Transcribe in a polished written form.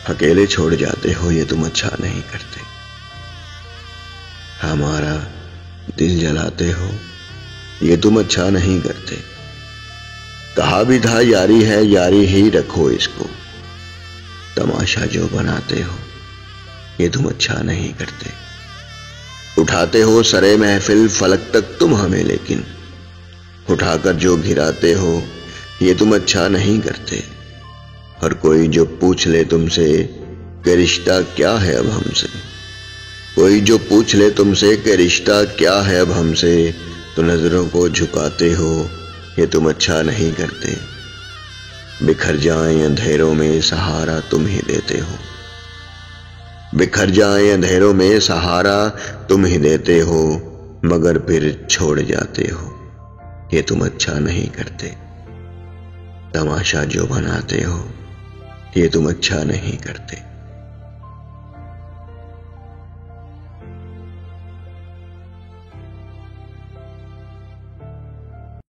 अकेले छोड़ जाते हो ये तुम अच्छा नहीं करते। हमारा दिल जलाते हो ये तुम अच्छा नहीं करते। कहा भी था यारी है यारी ही रखो इसको, तमाशा जो बनाते हो ये तुम अच्छा नहीं करते। उठाते हो सरे महफिल फलक तक तुम हमें, लेकिन उठाकर जो गिराते हो ये तुम अच्छा नहीं करते। और कोई जो पूछ ले तुमसे कि रिश्ता क्या है अब हमसे, कोई जो पूछ ले तुमसे कि रिश्ता क्या है अब हमसे, तो नजरों को झुकाते हो ये तुम अच्छा नहीं करते। बिखर जाएं अंधेरों में सहारा तुम ही देते हो, बिखर जाएं अंधेरों में सहारा तुम ही देते हो, मगर फिर छोड़ जाते हो ये तुम अच्छा नहीं करते। तमाशा जो बनाते हो ये तुम अच्छा नहीं करते।